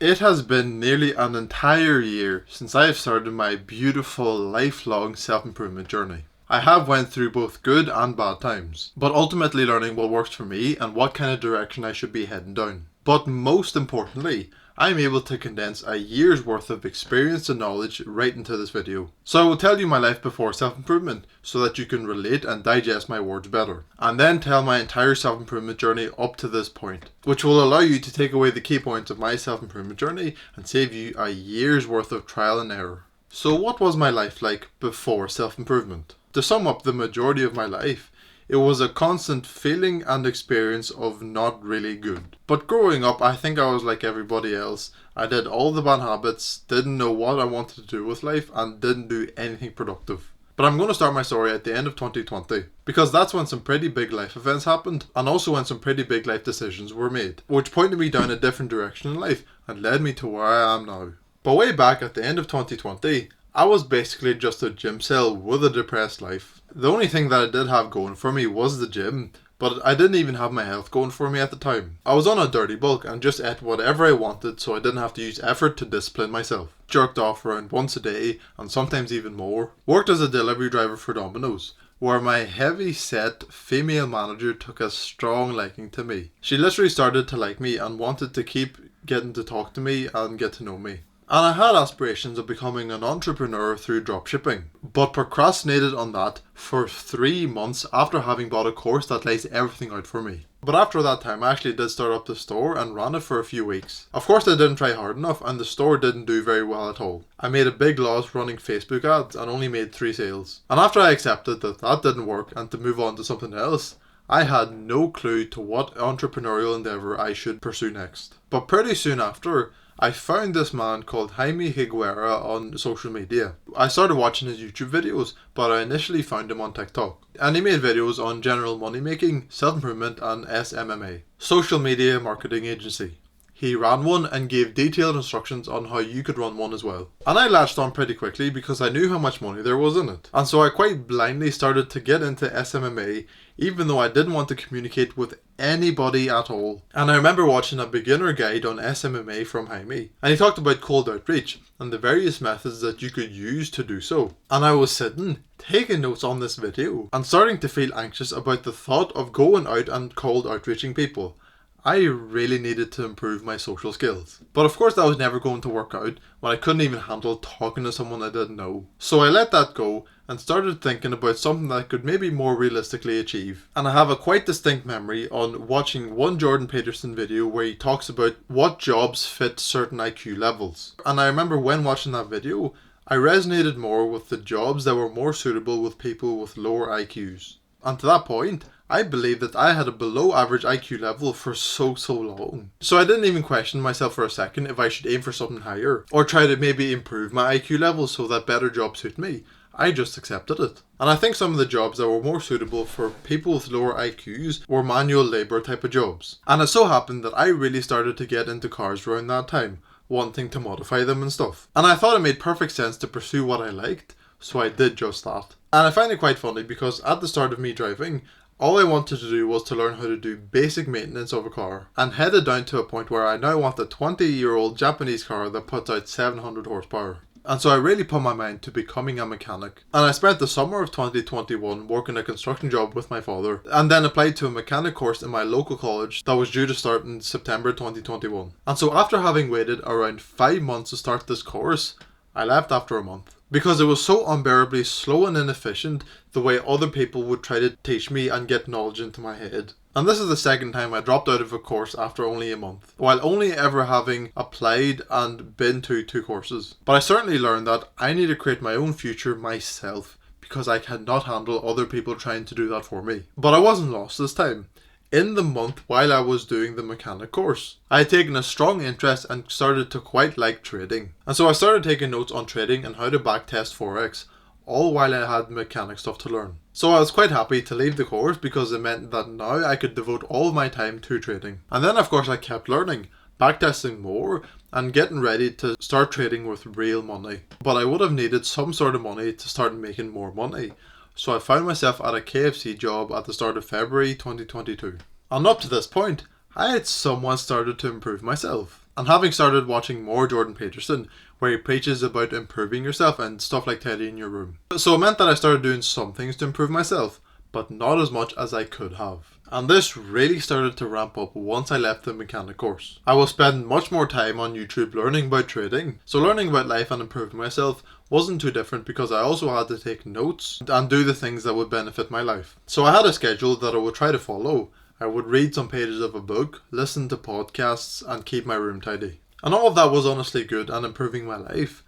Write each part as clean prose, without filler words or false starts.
It has been nearly an entire year since I have started my beautiful lifelong self-improvement journey. I have went through both good and bad times, but ultimately learning what works for me and what kind of direction I should be heading down. But most importantly, I'm able to condense a year's worth of experience and knowledge right into this video. So I will tell you my life before self-improvement so that you can relate and digest my words better. And then tell my entire self-improvement journey up to this point, which will allow you to take away the key points of my self-improvement journey and save you a year's worth of trial and error. So what was my life like before self-improvement? To sum up the majority of my life, it was a constant feeling and experience of not really good. But growing up, I think I was like everybody else. I did all the bad habits, didn't know what I wanted to do with life, and didn't do anything productive. But I'm going to start my story at the end of 2020, because that's when some pretty big life events happened, and also when some pretty big life decisions were made, which pointed me down a different direction in life, and led me to where I am now. But way back at the end of 2020, I was basically just a gym cell with a depressed life. The only thing that I did have going for me was the gym, but I didn't even have my health going for me at the time. I was on a dirty bulk and just ate whatever I wanted so I didn't have to use effort to discipline myself. Jerked off around once a day and sometimes even more. Worked as a delivery driver for Domino's, where my heavy-set female manager took a strong liking to me. She literally started to like me and wanted to keep getting to talk to me and get to know me. And I had aspirations of becoming an entrepreneur through dropshipping, but procrastinated on that for 3 months after having bought a course that lays everything out for me. But after that time, I actually did start up the store and ran it for a few weeks. Of course, I didn't try hard enough and the store didn't do very well at all. I made a big loss running Facebook ads and only made 3 sales. And after I accepted that that didn't work and to move on to something else, I had no clue to what entrepreneurial endeavor I should pursue next. But pretty soon after, I found this man called Jaime Higuera on social media. I started watching his YouTube videos, but I initially found him on TikTok. And he made videos on general money making, self-improvement and SMMA, social media marketing agency. He ran one and gave detailed instructions on how you could run one as well. And I latched on pretty quickly because I knew how much money there was in it. And so I quite blindly started to get into SMMA, even though I didn't want to communicate with anybody at all. And I remember watching a beginner guide on SMMA from Jaime, and he talked about cold outreach and the various methods that you could use to do so. And I was sitting, taking notes on this video, and starting to feel anxious about the thought of going out and cold outreaching people. I really needed to improve my social skills. But of course that was never going to work out when I couldn't even handle talking to someone I didn't know. So I let that go and started thinking about something that I could maybe more realistically achieve. And I have a quite distinct memory on watching one Jordan Peterson video where he talks about what jobs fit certain IQ levels. And I remember when watching that video, I resonated more with the jobs that were more suitable with people with lower IQs. And to that point, I believed that I had a below average IQ level for so long. So I didn't even question myself for a second if I should aim for something higher or try to maybe improve my IQ level so that better jobs suit me. I just accepted it. And I think some of the jobs that were more suitable for people with lower IQs were manual labour type of jobs. And it so happened that I really started to get into cars around that time, wanting to modify them and stuff. And I thought it made perfect sense to pursue what I liked, so I did just that. And I find it quite funny because at the start of me driving, all I wanted to do was to learn how to do basic maintenance of a car, and headed down to a point where I now want a 20-year-old Japanese car that puts out 700 horsepower. And so I really put my mind to becoming a mechanic. And I spent the summer of 2021 working a construction job with my father, and then applied to a mechanic course in my local college that was due to start in September 2021. And so after having waited around 5 months to start this course, I left after a month. Because it was so unbearably slow and inefficient the way other people would try to teach me and get knowledge into my head. And this is the second time I dropped out of a course after only a month, while only ever having applied and been to 2 courses. But I certainly learned that I need to create my own future myself, because I cannot handle other people trying to do that for me. But I wasn't lost this time. In the month while I was doing the mechanic course, I had taken a strong interest and started to quite like trading. And so I started taking notes on trading and how to backtest Forex, all while I had mechanic stuff to learn. So I was quite happy to leave the course because it meant that now I could devote all of my time to trading. And then of course I kept learning, backtesting more, and getting ready to start trading with real money. But I would have needed some sort of money to start making more money. So I found myself at a KFC job at the start of February 2022. And up to this point, I had somewhat started to improve myself. And having started watching more Jordan Peterson, where he preaches about improving yourself and stuff like tidying your room. So it meant that I started doing some things to improve myself, but not as much as I could have. And this really started to ramp up once I left the mechanic course. I will spend much more time on YouTube learning about trading, so learning about life and improving myself wasn't too different because I also had to take notes and do the things that would benefit my life. So I had a schedule that I would try to follow. I would read some pages of a book, listen to podcasts, and keep my room tidy. And all of that was honestly good and improving my life,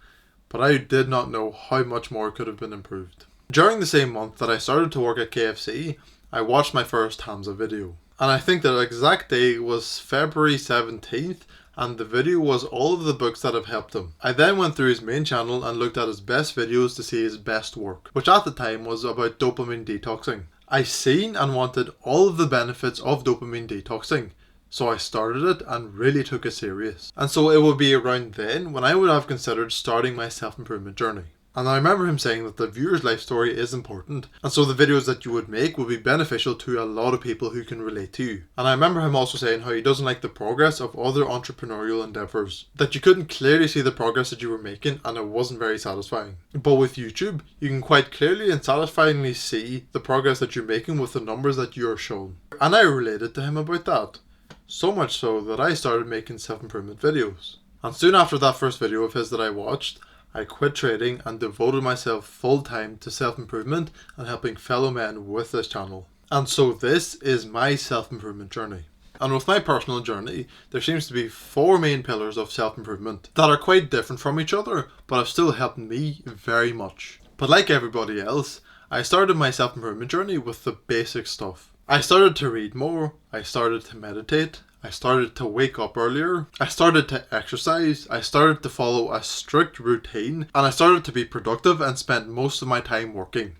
but I did not know how much more could have been improved. During the same month that I started to work at KFC, I watched my first Hamza video. And I think the exact day was February 17th, and the video was all of the books that have helped him. I then went through his main channel and looked at his best videos to see his best work, which at the time was about dopamine detoxing. I seen and wanted all of the benefits of dopamine detoxing, so I started it and really took it serious. And so it would be around then when I would have considered starting my self-improvement journey. And I remember him saying that the viewer's life story is important, and so the videos that you would make would be beneficial to a lot of people who can relate to you. And I remember him also saying how he doesn't like the progress of other entrepreneurial endeavours, that you couldn't clearly see the progress that you were making and it wasn't very satisfying. But with YouTube, you can quite clearly and satisfyingly see the progress that you're making with the numbers that you're shown. And I related to him about that, so much so that I started making self-improvement videos. And soon after that first video of his that I watched, I quit trading and devoted myself full time to self-improvement and helping fellow men with this channel. And so this is my self-improvement journey. And with my personal journey, there seems to be 4 main pillars of self-improvement that are quite different from each other, but have still helped me very much. But like everybody else, I started my self-improvement journey with the basic stuff. I started to read more, I started to meditate, I started to wake up earlier, I started to exercise, I started to follow a strict routine, and I started to be productive and spent most of my time working.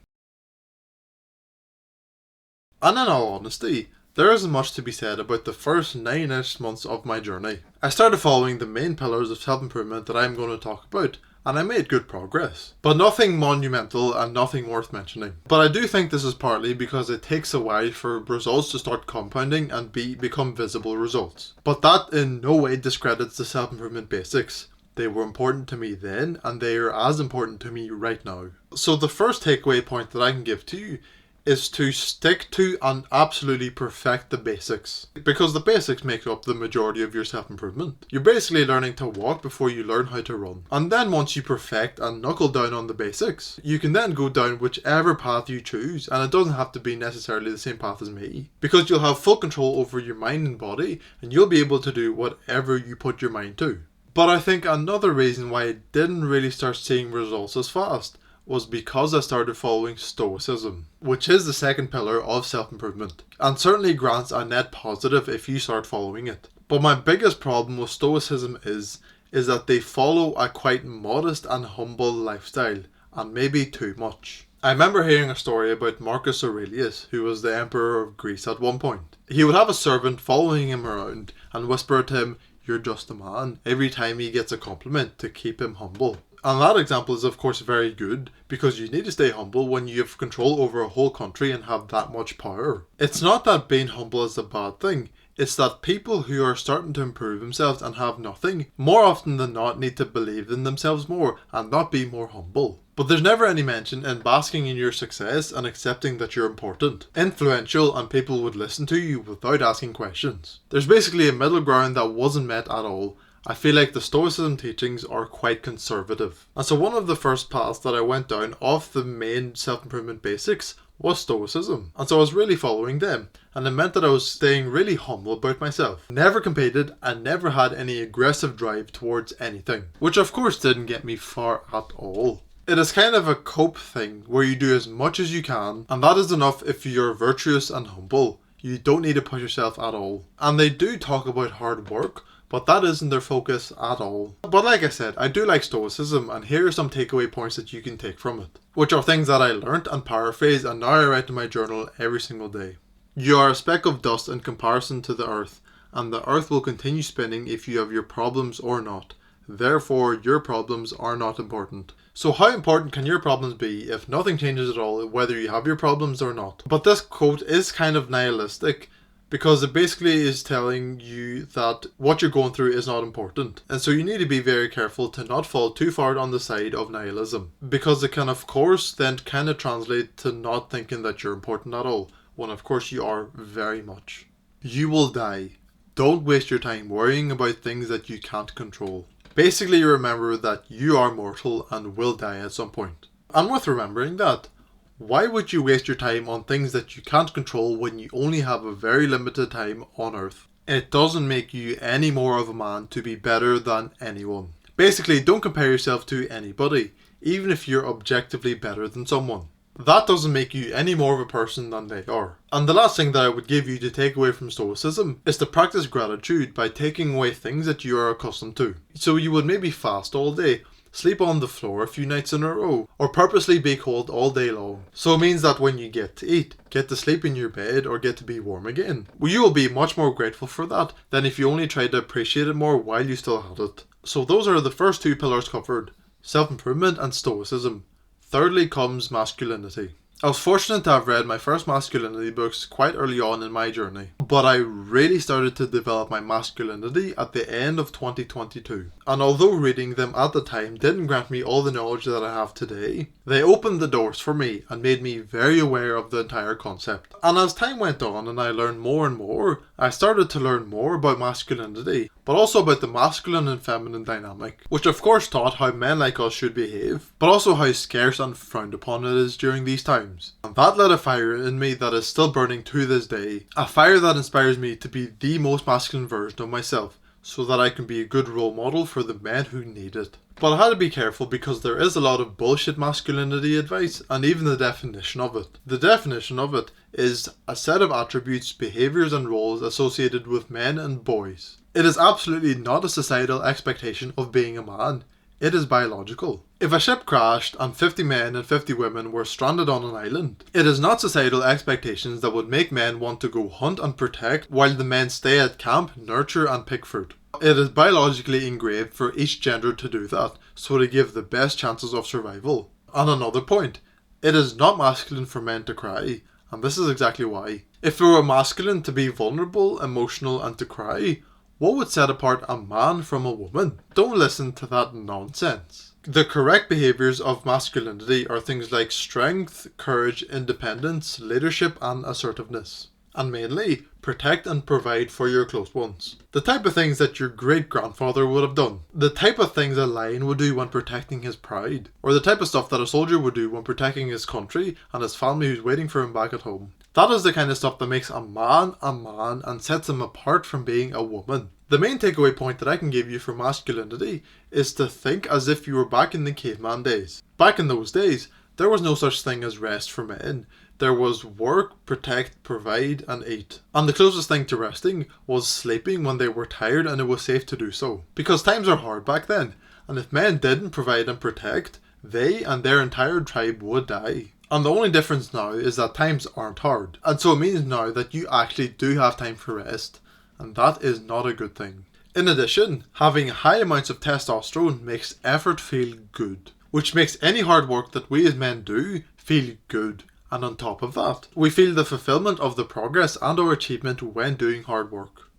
And in all honesty, there isn't much to be said about the first 9-ish months of my journey. I started following the main pillars of self-improvement that I'm going to talk about, and I made good progress. But nothing monumental and nothing worth mentioning. But I do think this is partly because it takes a while for results to start compounding and become visible results. But that in no way discredits the self-improvement basics. They were important to me then, and they are as important to me right now. So the first takeaway point that I can give to you is to stick to and absolutely perfect the basics. Because the basics make up the majority of your self-improvement. You're basically learning to walk before you learn how to run. And then once you perfect and knuckle down on the basics, you can then go down whichever path you choose, and it doesn't have to be necessarily the same path as me. Because you'll have full control over your mind and body, and you'll be able to do whatever you put your mind to. But I think another reason why I didn't really start seeing results as fast was because I started following Stoicism, which is the second pillar of self-improvement, and certainly grants a net positive if you start following it. But my biggest problem with Stoicism is that they follow a quite modest and humble lifestyle, and maybe too much. I remember hearing a story about Marcus Aurelius, who was the emperor of Greece at one point. He would have a servant following him around and whisper to him, "You're just a man," every time he gets a compliment to keep him humble. And that example is of course very good, because you need to stay humble when you have control over a whole country and have that much power. It's not that being humble is a bad thing, it's that people who are starting to improve themselves and have nothing, more often than not need to believe in themselves more and not be more humble. But there's never any mention in basking in your success and accepting that you're important, influential, and people would listen to you without asking questions. There's basically a middle ground that wasn't met at all. I feel like the Stoicism teachings are quite conservative. And so one of the first paths that I went down off the main self-improvement basics was Stoicism. And so I was really following them. And it meant that I was staying really humble about myself. Never competed and never had any aggressive drive towards anything. Which of course didn't get me far at all. It is kind of a cope thing where you do as much as you can, and that is enough if you're virtuous and humble. You don't need to push yourself at all. And they do talk about hard work, but that isn't their focus at all. But like I said, I do like Stoicism, and here are some takeaway points that you can take from it, which are things that I learnt and paraphrased and now I write in my journal every single day. You are a speck of dust in comparison to the earth, and the earth will continue spinning if you have your problems or not. Therefore, your problems are not important. So how important can your problems be if nothing changes at all, whether you have your problems or not? But this quote is kind of nihilistic, because it basically is telling you that what you're going through is not important. And so you need to be very careful to not fall too far on the side of nihilism, because it can of course then kind of translate to not thinking that you're important at all, when of course you are very much. You will die. Don't waste your time worrying about things that you can't control. Basically remember that you are mortal and will die at some point. And with remembering that, why would you waste your time on things that you can't control when you only have a very limited time on Earth? It doesn't make you any more of a man to be better than anyone. Basically, don't compare yourself to anybody, even if you're objectively better than someone. That doesn't make you any more of a person than they are. And the last thing that I would give you to take away from Stoicism is to practice gratitude by taking away things that you are accustomed to. So you would maybe fast all day, sleep on the floor a few nights in a row, or purposely be cold all day long. So it means that when you get to eat, get to sleep in your bed, or get to be warm again, you will be much more grateful for that than if you only tried to appreciate it more while you still had it. So those are the first two pillars covered: self-improvement and Stoicism. Thirdly comes masculinity. I was fortunate to have read my first masculinity books quite early on in my journey, but I really started to develop my masculinity at the end of 2022. And although reading them at the time didn't grant me all the knowledge that I have today, they opened the doors for me and made me very aware of the entire concept. And as time went on and I learned more and more, I started to learn more about masculinity, but also about the masculine and feminine dynamic, which of course taught how men like us should behave, but also how scarce and frowned upon it is during these times. And that lit a fire in me that is still burning to this day, a fire that inspires me to be the most masculine version of myself, so that I can be a good role model for the men who need it. But I had to be careful because there is a lot of bullshit masculinity advice, and even the definition of it. The definition of it is a set of attributes, behaviours and roles associated with men and boys. It is absolutely not a societal expectation of being a man. It is biological. If a ship crashed and 50 men and 50 women were stranded on an island, it is not societal expectations that would make men want to go hunt and protect while the men stay at camp, nurture and pick fruit. It is biologically engraved for each gender to do that, so they give the best chances of survival. And another point, it is not masculine for men to cry, and this is exactly why. If it were masculine to be vulnerable, emotional and to cry, what would set apart a man from a woman? Don't listen to that nonsense. The correct behaviours of masculinity are things like strength, courage, independence, leadership and assertiveness. And mainly, protect and provide for your close ones. The type of things that your great-grandfather would have done. The type of things a lion would do when protecting his pride. Or the type of stuff that a soldier would do when protecting his country and his family who's waiting for him back at home. That is the kind of stuff that makes a man and sets him apart from being a woman. The main takeaway point that I can give you for masculinity is to think as if you were back in the caveman days. Back in those days, there was no such thing as rest for men. There was work, protect, provide and eat. And the closest thing to resting was sleeping when they were tired and it was safe to do so. Because times are hard back then, and if men didn't provide and protect, they and their entire tribe would die. And the only difference now is that times aren't hard. And so it means now that you actually do have time for rest. And that is not a good thing. In addition, having high amounts of testosterone makes effort feel good, which makes any hard work that we as men do feel good. And on top of that, we feel the fulfillment of the progress and our achievement when doing hard work.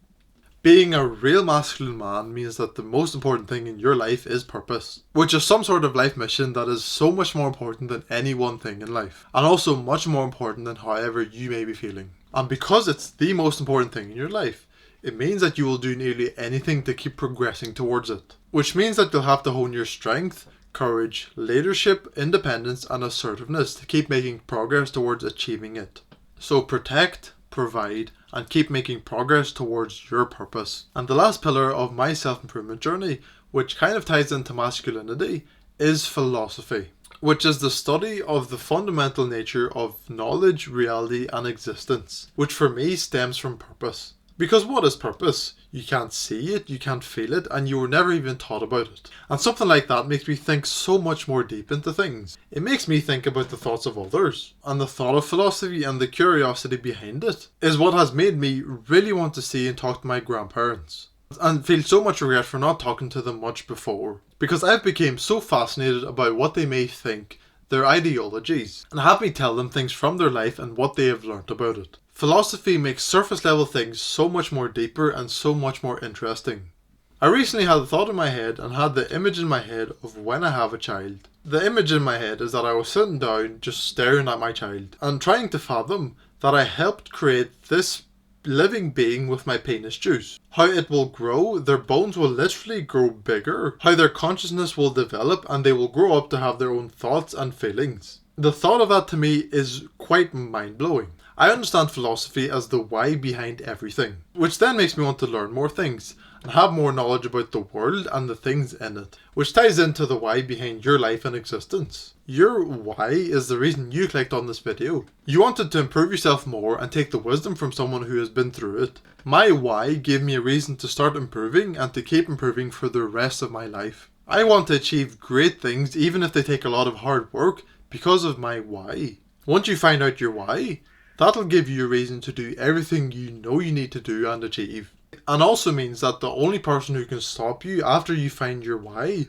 Being a real masculine man means that the most important thing in your life is purpose, which is some sort of life mission that is so much more important than any one thing in life, and also much more important than however you may be feeling. And because it's the most important thing in your life, it means that you will do nearly anything to keep progressing towards it, which means that you'll have to hone your strength, courage, leadership, independence and assertiveness to keep making progress towards achieving it. So protect, provide and keep making progress towards your purpose. And the last pillar of my self-improvement journey, which kind of ties into masculinity, is philosophy, which is the study of the fundamental nature of knowledge, reality and existence, which for me stems from purpose. Because what is purpose? You can't see it, you can't feel it, and you were never even taught about it. And something like that makes me think so much more deep into things. It makes me think about the thoughts of others. And the thought of philosophy and the curiosity behind it is what has made me really want to see and talk to my grandparents. And feel so much regret for not talking to them much before. Because I've become so fascinated about what they may think their ideologies, and have me tell them things from their life and what they have learnt about it. Philosophy makes surface level things so much more deeper and so much more interesting. I recently had a thought in my head and had the image in my head of when I have a child. The image in my head is that I was sitting down just staring at my child and trying to fathom that I helped create this living being with my penis juice. How it will grow, their bones will literally grow bigger, how their consciousness will develop and they will grow up to have their own thoughts and feelings. The thought of that to me is quite mind-blowing. I understand philosophy as the why behind everything, which then makes me want to learn more things and have more knowledge about the world and the things in it, which ties into the why behind your life and existence. Your why is the reason you clicked on this video. You wanted to improve yourself more and take the wisdom from someone who has been through it. My why gave me a reason to start improving and to keep improving for the rest of my life. I want to achieve great things even if they take a lot of hard work because of my why. Once you find out your why, that'll give you a reason to do everything you know you need to do and achieve. And also means that the only person who can stop you after you find your why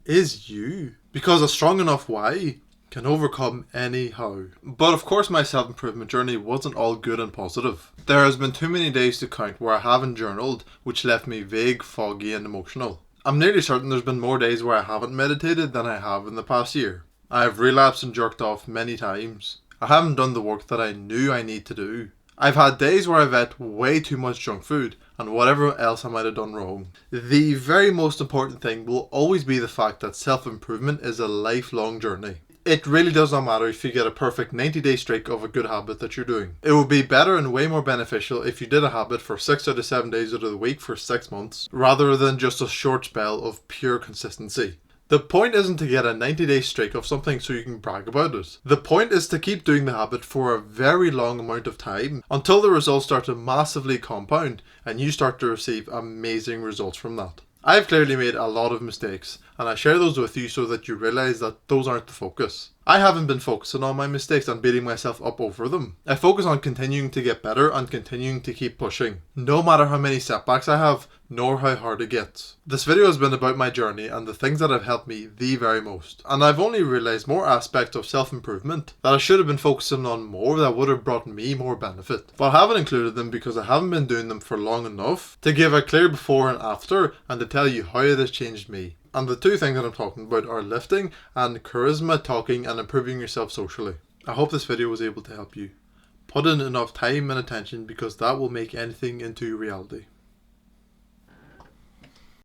is you. Because a strong enough why can overcome any how. But of course my self-improvement journey wasn't all good and positive. There has been too many days to count where I haven't journaled, which left me vague, foggy and emotional. I'm nearly certain there's been more days where I haven't meditated than I have in the past year. I have relapsed and jerked off many times. I haven't done the work that I knew I need to do. I've had days where I've ate way too much junk food and whatever else I might have done wrong. The very most important thing will always be the fact that self-improvement is a lifelong journey. It really does not matter if you get a perfect 90-day streak of a good habit that you're doing. It would be better and way more beneficial if you did a habit for 6 out of 7 days out of the week for 6 months, rather than just a short spell of pure consistency. The point isn't to get a 90-day streak of something so you can brag about it. The point is to keep doing the habit for a very long amount of time until the results start to massively compound and you start to receive amazing results from that. I've clearly made a lot of mistakes and I share those with you so that you realise that those aren't the focus. I haven't been focusing on my mistakes and beating myself up over them. I focus on continuing to get better and continuing to keep pushing, no matter how many setbacks I have, nor how hard it gets. This video has been about my journey and the things that have helped me the very most. And I've only realised more aspects of self-improvement that I should have been focusing on more that would have brought me more benefit. But I haven't included them because I haven't been doing them for long enough to give a clear before and after and to tell you how it has changed me. And the two things that I'm talking about are lifting and charisma, talking and improving yourself socially. I hope this video was able to help you. Put in enough time and attention because that will make anything into reality.